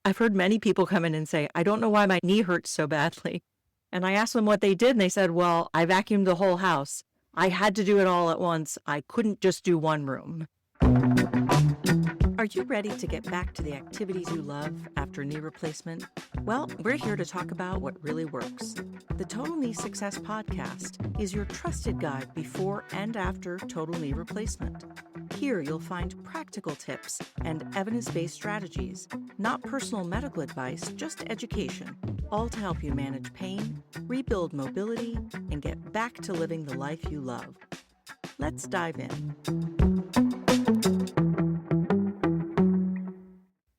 I've heard many people come in and say, I don't know why my knee hurts so badly. And I asked them what they did, and they said, well, I vacuumed the whole house. I had to do it all at once. I couldn't just do one room. Are you ready to get back to the activities you love after knee replacement? Well, we're here to talk about what really works. The Total Knee Success Podcast is your trusted guide before and after total knee replacement. Here you'll find practical tips and evidence-based strategies, not personal medical advice, just education, all to help you manage pain, rebuild mobility, and get back to living the life you love. Let's dive in.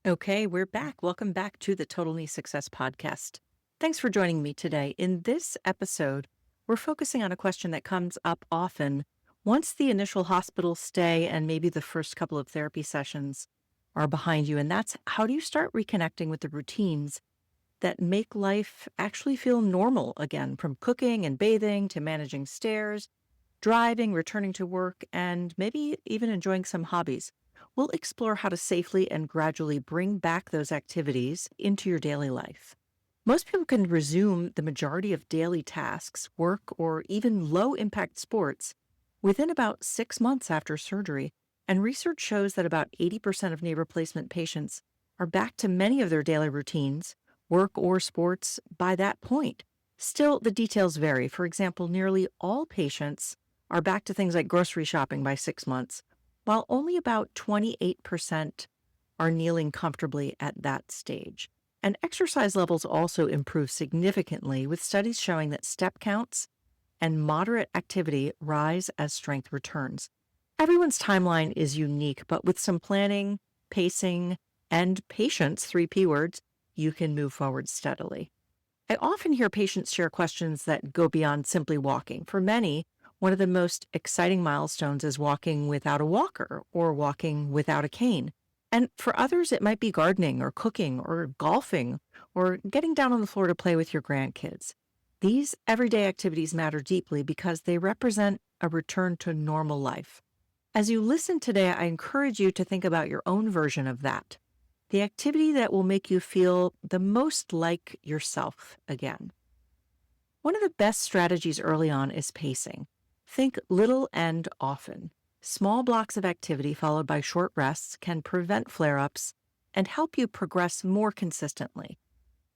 Okay, we're back. Welcome back to the Total Knee Success Podcast. Thanks for joining me today. In this episode, we're focusing on a question that comes up often once the initial hospital stay and maybe the first couple of therapy sessions are behind you, and that's how do you start reconnecting with the routines that make life actually feel normal again, from cooking and bathing to managing stairs, driving, returning to work, and maybe even enjoying some hobbies. We'll explore how to safely and gradually bring back those activities into your daily life. Most people can resume the majority of daily tasks, work, or even low-impact sports within about 6 months after surgery, and research shows that about 80% of knee replacement patients are back to many of their daily routines, work or sports, by that point. Still, the details vary. For example, nearly all patients are back to things like grocery shopping by 6 months, while only about 28% are kneeling comfortably at that stage. And exercise levels also improve significantly, with studies showing that step counts and moderate activity rise as strength returns. Everyone's timeline is unique, but with some planning, pacing, and patience, 3 P words, you can move forward steadily. I often hear patients share questions that go beyond simply walking. For many, one of the most exciting milestones is walking without a walker or walking without a cane. And for others, it might be gardening or cooking or golfing or getting down on the floor to play with your grandkids. These everyday activities matter deeply because they represent a return to normal life. As you listen today, I encourage you to think about your own version of that, the activity that will make you feel the most like yourself again. One of the best strategies early on is pacing. Think little and often. Small blocks of activity followed by short rests can prevent flare-ups and help you progress more consistently.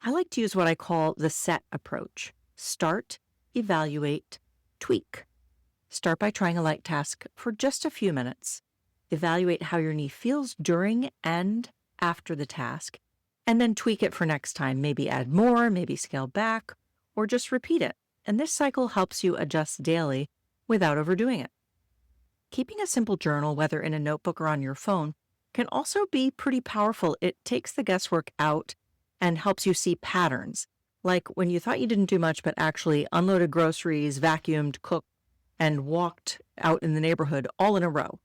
I like to use what I call the SET approach. Start, evaluate, tweak. Start by trying a light task for just a few minutes. Evaluate how your knee feels during and after the task, and then tweak it for next time. Maybe add more, maybe scale back, or just repeat it. And this cycle helps you adjust daily without overdoing it. Keeping a simple journal, whether in a notebook or on your phone, can also be pretty powerful. It takes the guesswork out and helps you see patterns, like when you thought you didn't do much but actually unloaded groceries, vacuumed, cooked, and walked out in the neighborhood all in a row.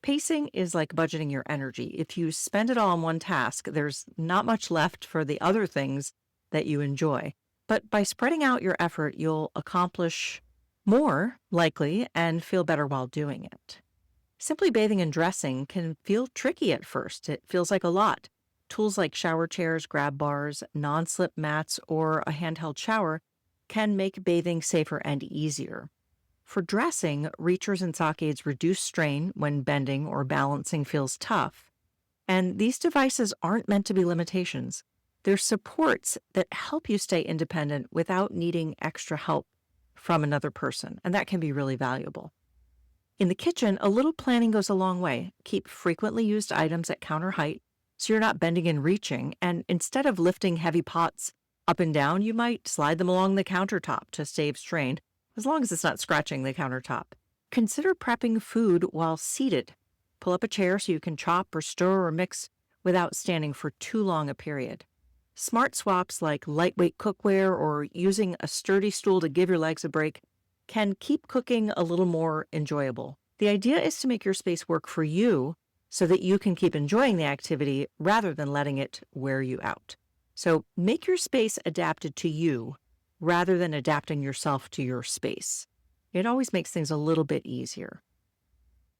Pacing is like budgeting your energy. If you spend it all on one task, there's not much left for the other things that you enjoy. But by spreading out your effort, you'll accomplish more, likely, and feel better while doing it. Simply bathing and dressing can feel tricky at first. It feels like a lot. Tools like shower chairs, grab bars, non-slip mats, or a handheld shower can make bathing safer and easier. For dressing, reachers and sock aids reduce strain when bending or balancing feels tough. And these devices aren't meant to be limitations. They're supports that help you stay independent without needing extra help from another person, and that can be really valuable. In the kitchen, a little planning goes a long way. Keep frequently used items at counter height so you're not bending and reaching, and instead of lifting heavy pots up and down, you might slide them along the countertop to save strain, as long as it's not scratching the countertop. Consider prepping food while seated. Pull up a chair so you can chop or stir or mix without standing for too long a period. Smart swaps like lightweight cookware or using a sturdy stool to give your legs a break can keep cooking a little more enjoyable. The idea is to make your space work for you so that you can keep enjoying the activity rather than letting it wear you out. So make your space adapted to you rather than adapting yourself to your space. It always makes things a little bit easier.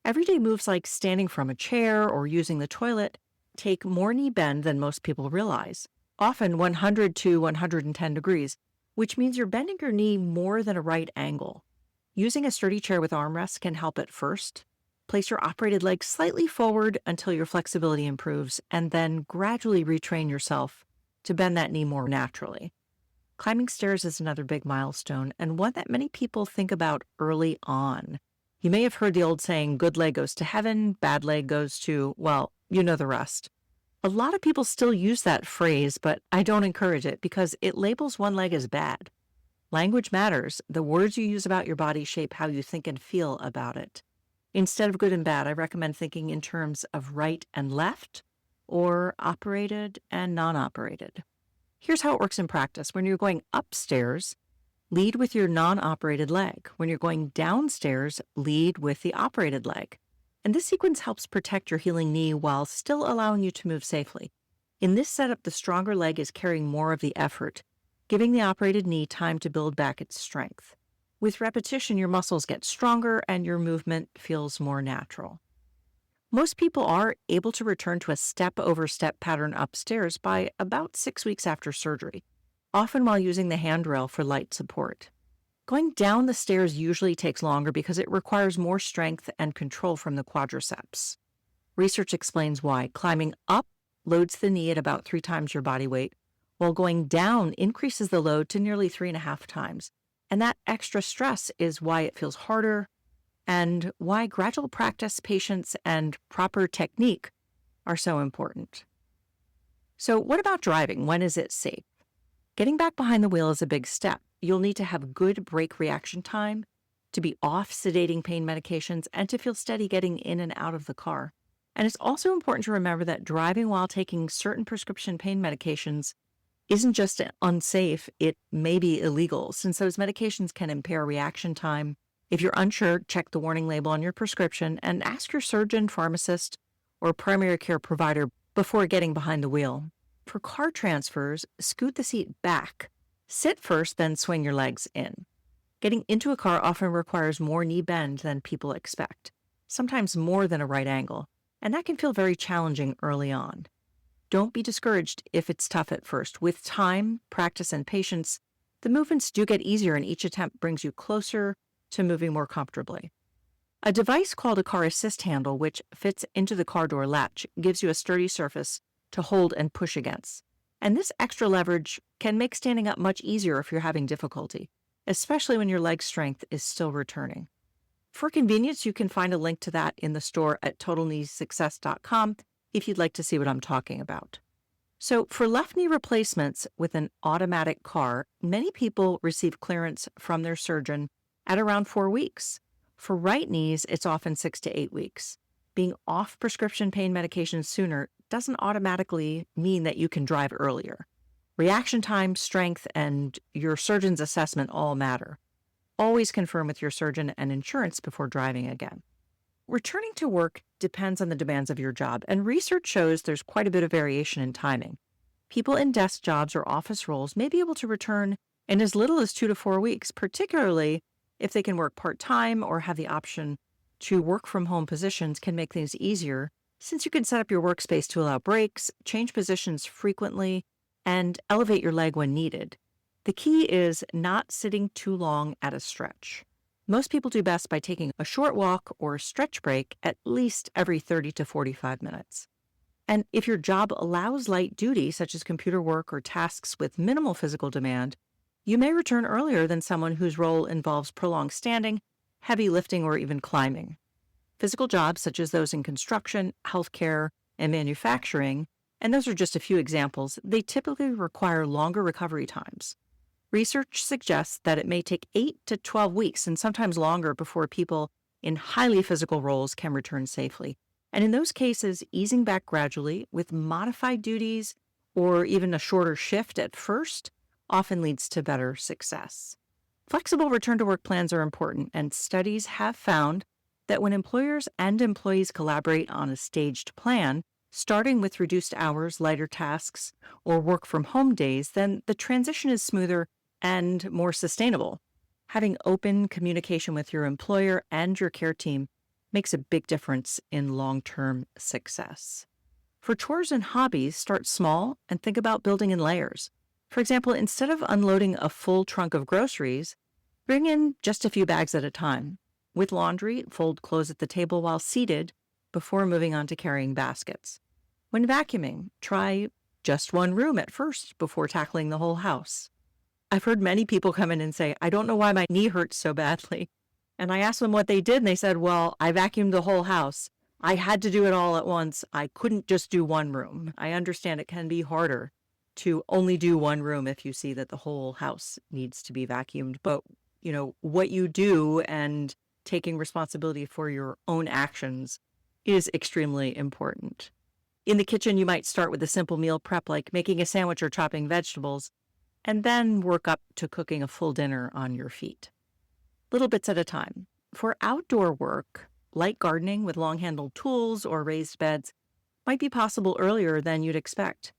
Everyday moves like standing from a chair or using the toilet take more knee bend than most people realize, often 100 to 110 degrees, which means you're bending your knee more than a right angle. Using a sturdy chair with armrests can help at first. Place your operated leg slightly forward until your flexibility improves, and then gradually retrain yourself to bend that knee more naturally. Climbing stairs is another big milestone, and one that many people think about early on. You may have heard the old saying, good leg goes to heaven, bad leg goes to, well, you know the rest. A lot of people still use that phrase, but I don't encourage it because it labels one leg as bad. Language matters. The words you use about your body shape how you think and feel about it. Instead of good and bad, I recommend thinking in terms of right and left, or operated and non-operated. Here's how it works in practice. When you're going upstairs, lead with your non-operated leg. When you're going downstairs, lead with the operated leg. And this sequence helps protect your healing knee while still allowing you to move safely. In this setup, the stronger leg is carrying more of the effort, giving the operated knee time to build back its strength. With repetition, your muscles get stronger and your movement feels more natural. Most people are able to return to a step-over-step pattern upstairs by about 6 weeks after surgery, often while using the handrail for light support. Going down the stairs usually takes longer because it requires more strength and control from the quadriceps. Research explains why. Climbing up loads the knee at about 3 times your body weight, while going down increases the load to nearly 3.5 times. And that extra stress is why it feels harder and why gradual practice, patience, and proper technique are so important. So what about driving? When is it safe? Getting back behind the wheel is a big step. You'll need to have good brake reaction time, to be off sedating pain medications, and to feel steady getting in and out of the car. And it's also important to remember that driving while taking certain prescription pain medications isn't just unsafe, it may be illegal, since those medications can impair reaction time. If you're unsure, check the warning label on your prescription and ask your surgeon, pharmacist, or primary care provider before getting behind the wheel. For car transfers, scoot the seat back. Sit first, then swing your legs in. Getting into a car often requires more knee bend than people expect, sometimes more than a right angle, and that can feel very challenging early on. Don't be discouraged if it's tough at first. With time, practice, and patience, the movements do get easier and each attempt brings you closer to moving more comfortably. A device called a car assist handle, which fits into the car door latch, gives you a sturdy surface to hold and push against. And this extra leverage can make standing up much easier if you're having difficulty, especially when your leg strength is still returning. For convenience, you can find a link to that in the store at totalkneesuccess.com if you'd like to see what I'm talking about. So for left knee replacements with an automatic car, many people receive clearance from their surgeon at around 4 weeks. For right knees, it's often 6 to 8 weeks. Being off prescription pain medications sooner doesn't automatically mean that you can drive earlier. Reaction time, strength, and your surgeon's assessment all matter. Always confirm with your surgeon and insurance before driving again. Returning to work depends on the demands of your job, and research shows there's quite a bit of variation in timing. People in desk jobs or office roles may be able to return in as little as 2 to 4 weeks, particularly if they can work part-time or have the option to work from home. Positions can make things easier since you can set up your workspace to allow breaks, change positions frequently, and elevate your leg when needed. The key is not sitting too long at a stretch. Most people do best by taking a short walk or stretch break at least every 30 to 45 minutes. And if your job allows light duty, such as computer work or tasks with minimal physical demand, you may return earlier than someone whose role involves prolonged standing, heavy lifting, or even climbing. Physical jobs, such as those in construction, healthcare, and manufacturing, and those are just a few examples, they typically require longer recovery times. Research suggests that it may take 8 to 12 weeks and sometimes longer before people in highly physical roles can return safely. And in those cases, easing back gradually with modified duties or even a shorter shift at first often leads to better success. Flexible return-to-work plans are important, and studies have found that when employers and employees collaborate on a staged plan, starting with reduced hours, lighter tasks, or work-from-home days, then the transition is smoother and more sustainable. Having open communication with your employer and your care team makes a big difference in long-term success. For chores and hobbies, start small and think about building in layers. For example, instead of unloading a full trunk of groceries, bring in just a few bags at a time. With laundry, fold clothes at the table while seated before moving on to carrying baskets. When vacuuming, try just one room at first before tackling the whole house. I've heard many people come in and say, I don't know why my knee hurts so badly. And I asked them what they did, and they said, well, I vacuumed the whole house. I had to do it all at once. I couldn't just do one room. I understand it can be harder to only do one room if you see that the whole house needs to be vacuumed. But, what you do and taking responsibility for your own actions is extremely important. In the kitchen, you might start with a simple meal prep like making a sandwich or chopping vegetables, and then work up to cooking a full dinner on your feet. Little bits at a time. For outdoor work, light gardening with long-handled tools or raised beds might be possible earlier than you'd expect.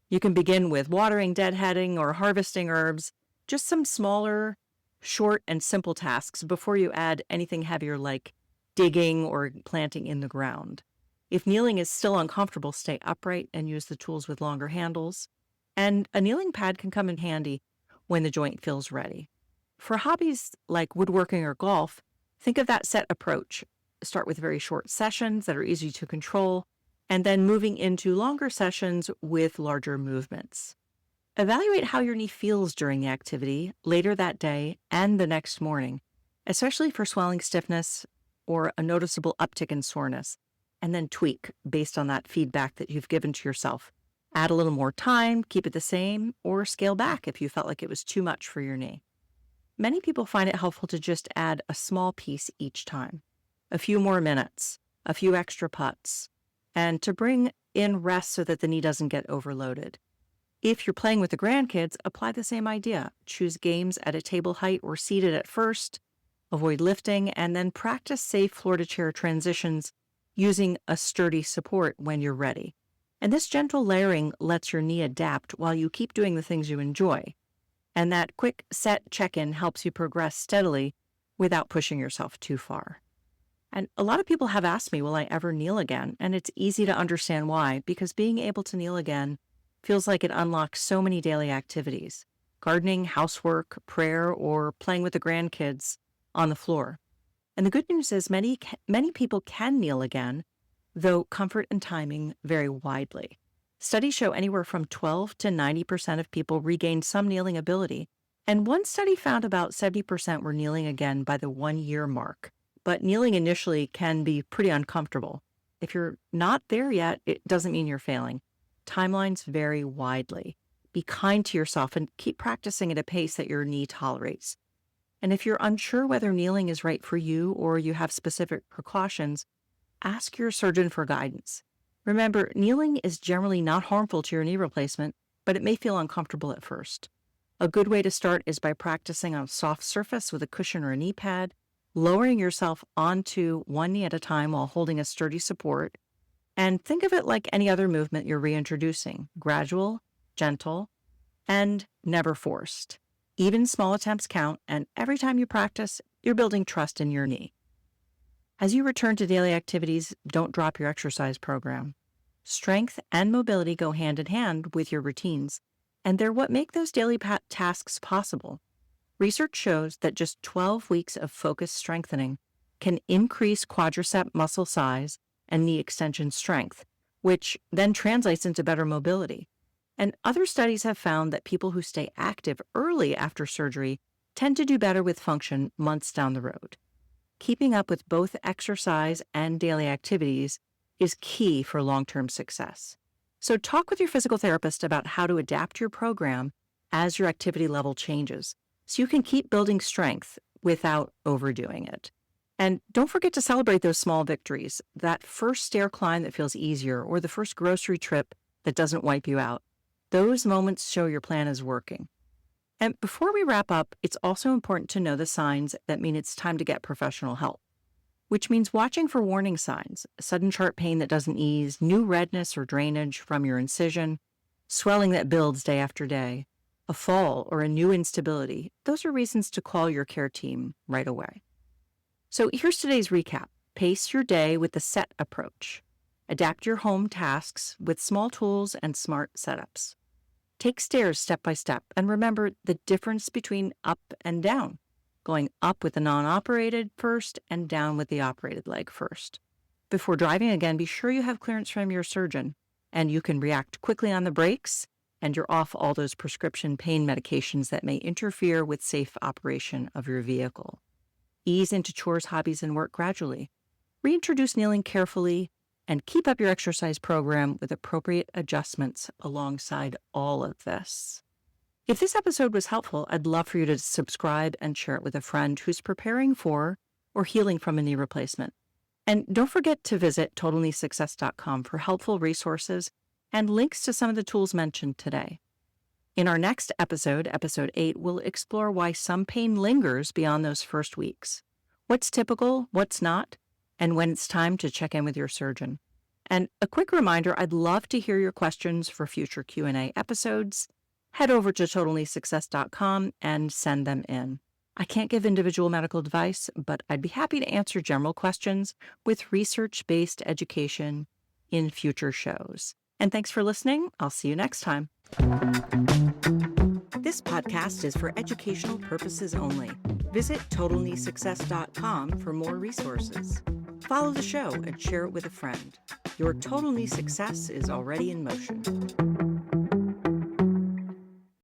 You can begin with watering, deadheading, or harvesting herbs, just some smaller, short, and simple tasks before you add anything heavier like digging or planting in the ground. If kneeling is still uncomfortable, stay upright and use the tools with longer handles. And a kneeling pad can come in handy when the joint feels ready. For hobbies like woodworking or golf, think of that set approach. Start with very short sessions that are easy to control, and then moving into longer sessions with larger movements. Evaluate how your knee feels during the activity later that day and the next morning, especially for swelling, stiffness, or a noticeable uptick in soreness, and then tweak based on that feedback that you've given to yourself. Add a little more time, keep it the same, or scale back if you felt like it was too much for your knee. Many people find it helpful to just add a small piece each time, a few more minutes, a few extra putts, and to bring in rest so that the knee doesn't get overloaded. If you're playing with the grandkids, apply the same idea. Choose games at a table height or seated at first, avoid lifting, and then practice safe floor-to-chair transitions using a sturdy support when you're ready. And this gentle layering lets your knee adapt while you keep doing the things you enjoy. And that quick set check-in helps you progress steadily without pushing yourself too far. And a lot of people have asked me, will I ever kneel again? And it's easy to understand why, because being able to kneel again feels like it unlocks so many daily activities: gardening, housework, prayer, or playing with the grandkids on the floor. And the good news is many people can kneel again, though comfort and timing vary widely. Studies show anywhere from 12 to 90% of people regain some kneeling ability, and one study found about 70% were kneeling again by the 1-year mark. But kneeling initially can be pretty uncomfortable. If you're not there yet, it doesn't mean you're failing. Timelines vary widely. Be kind to yourself and keep practicing at a pace that your knee tolerates. And if you're unsure whether kneeling is right for you or you have specific precautions, ask your surgeon for guidance. Remember, kneeling is generally not harmful to your knee replacement, but it may feel uncomfortable at first. A good way to start is by practicing on a soft surface with a cushion or a knee pad, lowering yourself onto one knee at a time while holding a sturdy support, and think of it like any other movement you're reintroducing: gradual, gentle, and never forced. Even small attempts count, and every time you practice, you're building trust in your knee. As you return to daily activities, don't drop your exercise program. Strength and mobility go hand in hand with your routines, and they're what make those daily tasks possible. Research shows that just 12 weeks of focused strengthening can increase quadricep muscle size and knee extension strength, which then translates into better mobility. And other studies have found that people who stay active early after surgery tend to do better with function months down the road. Keeping up with both exercise and daily activities is key for long-term success. So talk with your physical therapist about how to adapt your program as your activity level changes, so you can keep building strength without overdoing it. And don't forget to celebrate those small victories, that first stair climb that feels easier, or the first grocery trip that doesn't wipe you out. Those moments show your plan is working. And before we wrap up, it's also important to know the signs that mean it's time to get professional help, which means watching for warning signs: sudden sharp pain that doesn't ease, new redness or drainage from your incision, swelling that builds day after day, a fall, or a new instability. Those are reasons to call your care team right away. So here's today's recap. Pace your day with the set approach. Adapt your home tasks with small tools and smart setups. Take stairs step by step, and remember the difference between up and down, going up with the non-operated first and down with the operated leg first. Before driving again, be sure you have clearance from your surgeon, and you can react quickly on the brakes, and you're off all those prescription pain medications that may interfere with safe operation of your vehicle. Ease into chores, hobbies, and work gradually. Reintroduce kneeling carefully, and keep up your exercise program with appropriate adjustments alongside all of this. If this episode was helpful, I'd love for you to subscribe and share it with a friend who's preparing for or healing from a knee replacement. And don't forget to visit totalkneesuccess.com for helpful resources and links to some of the tools mentioned today. In our next episode, episode 8, we'll explore why some pain lingers beyond those first weeks, what's typical, what's not, and when it's time to check in with your surgeon. And a quick reminder, I'd love to hear your questions for future Q&A episodes. Head over to totalkneesuccess.com and send them in. I can't give individual medical advice, but I'd be happy to answer general questions with research-based education in future shows. And thanks for listening. I'll see you next time. This podcast is for educational purposes only. Visit totalkneesuccess.com for more resources. Follow the show and share it with a friend. Your total knee success is already in motion.